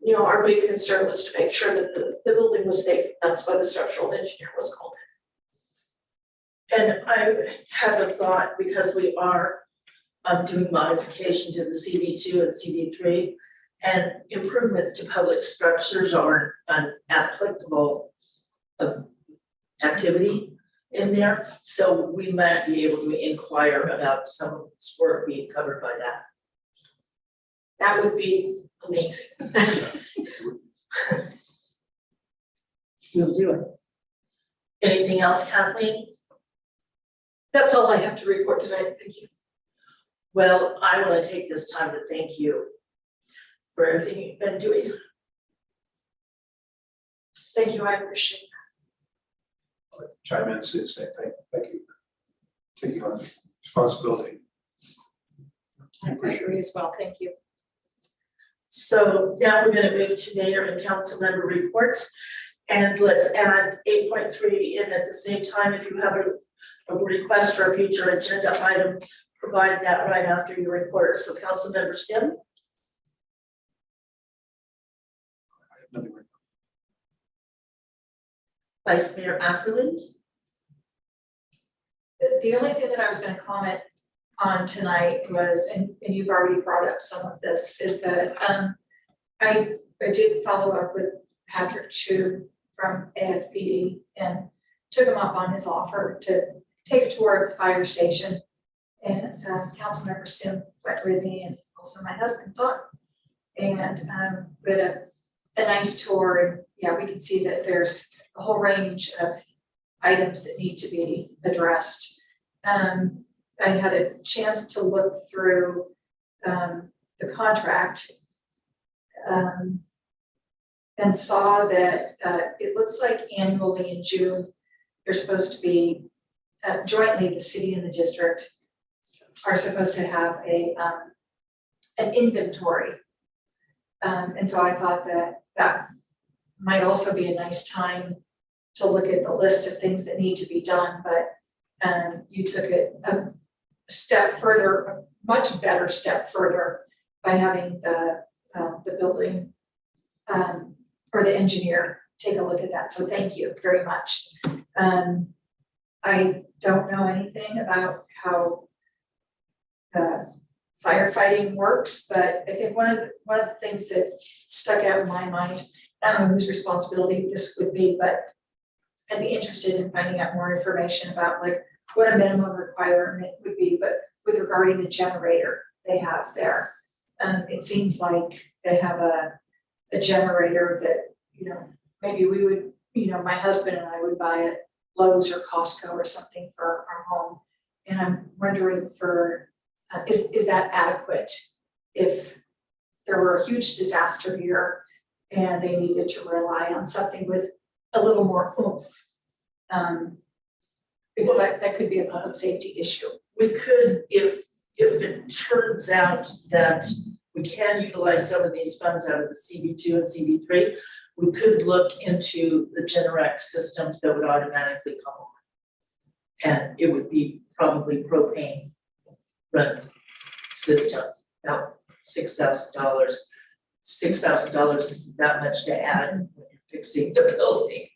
Speaker 4: you know, our big concern was to make sure that the building was safe. That's why the structural engineer was called
Speaker 1: And I had a thought, because we are doing modification to the CV2 and CV3, and improvements to public structures are an applicable activity in there, so we might be able to inquire about some of this work being covered by that.
Speaker 4: That would be amazing.
Speaker 1: We'll do it. Anything else, Kathleen?
Speaker 4: That's all I have to report tonight. Thank you.
Speaker 1: Well, I want to take this time to thank you for everything you've been doing.
Speaker 4: Thank you. I appreciate it.
Speaker 3: I'll chime in and say the same thing. Thank you. Taking on responsibility.
Speaker 5: I agree as well, thank you.
Speaker 1: So now we're gonna move to mayor and council member reports. And let's add 8.3 in at the same time. If you have a request for a future agenda item, provide that right after your report. So council member Sim,
Speaker 3: I have nothing.
Speaker 1: vice mayor Ackerland,
Speaker 5: The only thing that I was gonna comment on tonight was, and you've already brought up some of this, is that I did follow up with Patrick Chu from AFPD and took him up on his offer to take a tour of the fire station. And Councilmember Sim went with me, and also my husband Don. And we had a nice tour, and yeah, we can see that there's a whole range of items that need to be addressed. I had a chance to look through the contract and saw that it looks like annually in June, there's supposed to be jointly, the city and the district are supposed to have an inventory. And so I thought that that might also be a nice time to look at the list of things that need to be done, but you took it a step further, a much better step further by having the building or the engineer take a look at that. So thank you very much. I don't know anything about how firefighting works, but I think one of the things that stuck out in my mind, I don't know whose responsibility this would be, but I'd be interested in finding out more information about like what a minimum requirement would be, but with regarding the generator they have there. It seems like they have a generator that, you know, maybe we would, you know, my husband and I would buy at Lowe's or Costco or something for our home. And I'm wondering for, is that adequate if there were a huge disaster here and they needed to rely on something with a little more oomph? Because that could be a public safety issue.
Speaker 1: we could, if it turns out that we can utilize some of these funds out of the CV2 and CV3, we could look into the Generac systems that would automatically come on. And it would be probably propane run system, about $6,000. $6,000 isn't that much to add when you're fixing the building.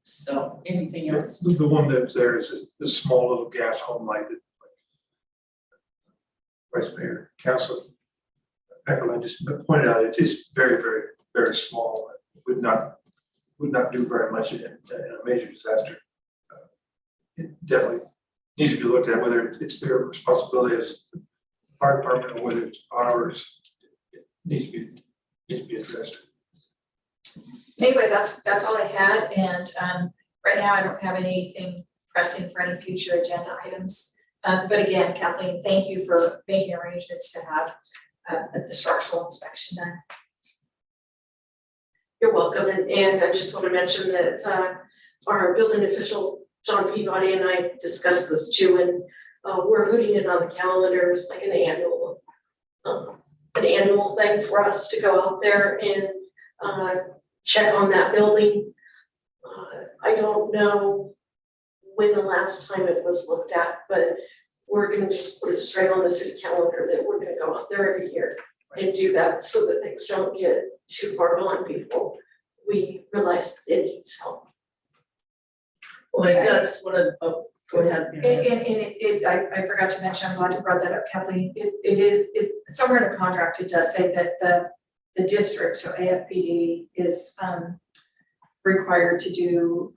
Speaker 1: So anything else?
Speaker 3: The one that's there is a small little gas home light that Vice Mayor, Council Eckerlin just pointed out. It is very, very, very small. It would not do very much in a major disaster. It definitely needs to be looked at, whether it's their responsibility as the fire department or whether it's ours. It needs to be addressed.
Speaker 5: Anyway, that's all I had, and right now I don't have anything pressing for any future agenda items. But again, Kathleen, thank you for making arrangements to have the structural inspection done.
Speaker 4: You're welcome, and I just want to mention that our building official, John Peabody, and I discussed this too, and we're putting it on the calendars like an annual thing for us to go out there and check on that building. I don't know when the last time it was looked at, but we're gonna just put it straight on the city calendar that we're gonna go out there every year and do that so that things don't get too far behind people. We realize it needs help.
Speaker 1: Well, that's what go ahead. Mary.
Speaker 5: I forgot to mention, I'm glad you brought that up, Kathleen, somewhere in the contract, it does say that the district, so AFPD is, required to do,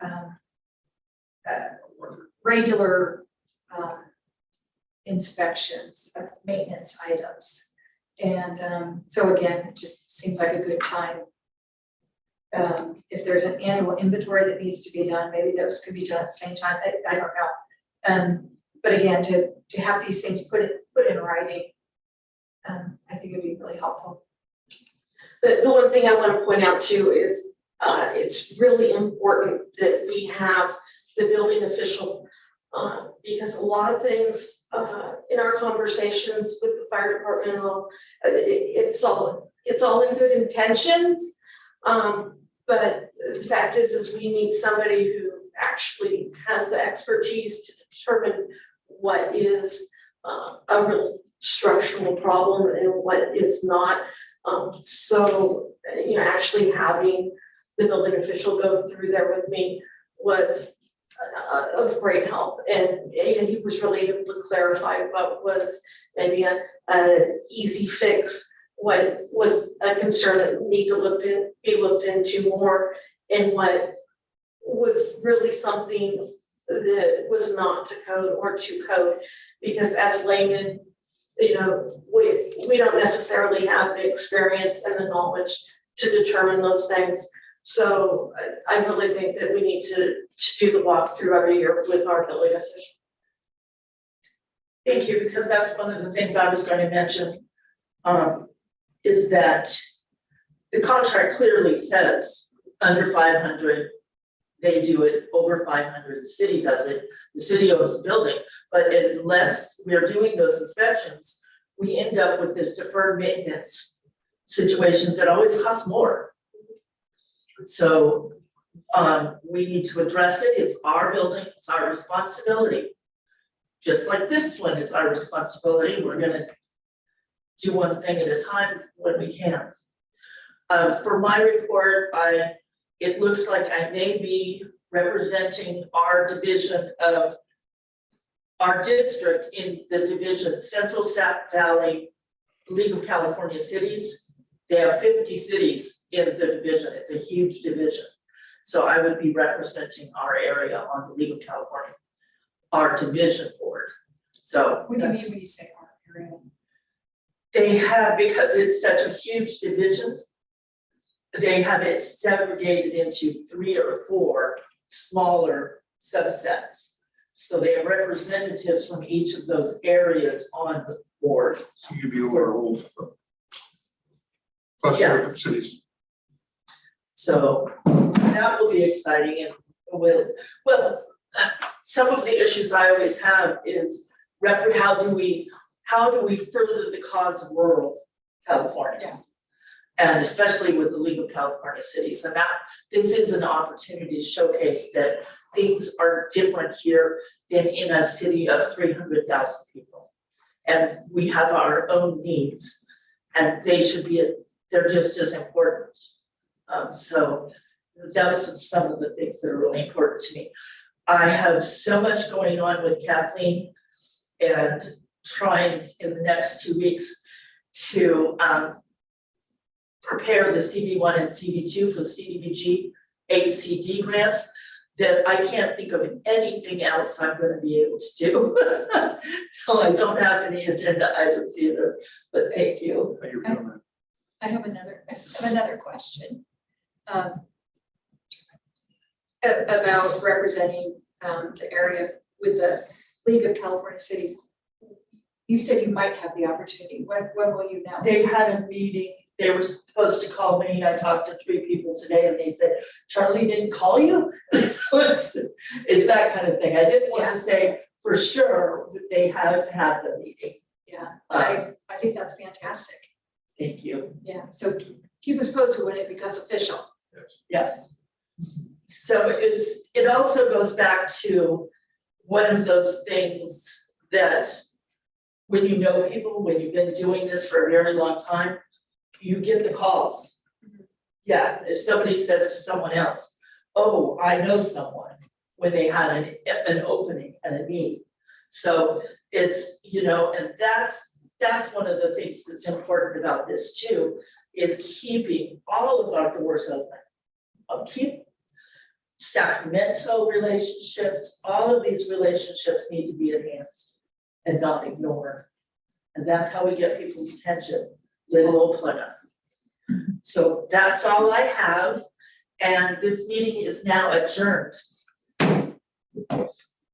Speaker 5: regular, inspections of maintenance items. And, so again, it just seems like a good time. If there's an annual inventory that needs to be done, maybe those could be done at the same time, I don't know. But again, to have these things put in writing, I think it'd be really helpful.
Speaker 4: The one thing I want to point out too is, it's really important that we have the building official, because a lot of things, in our conversations with the fire department and all, it's all in good intentions. But the fact is we need somebody who actually has the expertise to determine what is a real structural problem and what is not. So, you know, actually having the building official go through there with me was of great help. And he was really able to clarify what was maybe an easy fix, what was a concern that need to be looked into more, and what was really something that was not to code or to code. Because as laymen, you know, we don't necessarily have the experience and the knowledge to determine those things. So I really think that we need to do the walkthrough every year with our building official.
Speaker 1: Thank you, because that's one of the things I was going to mention, is that the contract clearly says under 500, they do it, over 500, the city does it, the city owns the building, but unless we're doing those inspections, we end up with this deferred maintenance situation that always costs more. So we need to address it. It's our building, it's our responsibility. Just like this one is our responsibility, we're gonna do one thing at a time when we can. For my report, it looks like I may be representing our division of our district in the division Central Sac Valley League of California Cities. They have 50 cities in the division. It's a huge division. So I would be representing our area on the League of California, our division board. So
Speaker 5: What do you mean when you say our area?
Speaker 1: they have, because it's such a huge division, they have it segregated into 3 or 4 smaller subsets. So they have representatives from each of those areas on the board.
Speaker 3: So you'd be over old. Plus
Speaker 1: Yeah.
Speaker 3: different cities.
Speaker 1: So that will be exciting, and well, some of the issues I always have is how do we further the cause of rural California?
Speaker 5: Yeah.
Speaker 1: And especially with the League of California Cities, and this is an opportunity to showcase that things are different here than in a city of 300,000 people. And we have our own needs, and they're just as important. So those are some of the things that are really important to me. I have so much going on with Kathleen and trying in the next 2 weeks to prepare the CV1 and CV2 for the CDBG ACD grants that I can't think of anything else I'm going to be able to do. So I don't have any agenda items either, but thank you.
Speaker 3: How you're doing that.
Speaker 5: I have another question. About representing the area with the League of California Cities. You said you might have the opportunity. When will you know?
Speaker 1: They had a meeting, they were supposed to call me, I talked to 3 people today and they said, Charlie didn't call you? It's that kind of thing. I didn't want to say for sure, but they have had the meeting.
Speaker 5: Yeah, I think that's fantastic.
Speaker 1: Thank you.
Speaker 5: Yeah, so keep us posted when it becomes official.
Speaker 1: Yes. So it also goes back to one of those things that when you know people, when you've been doing this for a very long time, you get the calls. Yeah, if somebody says to someone else, oh, I know someone, when they had an opening and a need. So it's, you know, and that's one of the things that's important about this too, is keeping all of our doors open. Keep Sacramento relationships, all of these relationships need to be enhanced and not ignored. And that's how we get people's attention, little old Plymouth. So that's all I have, and this meeting is now adjourned.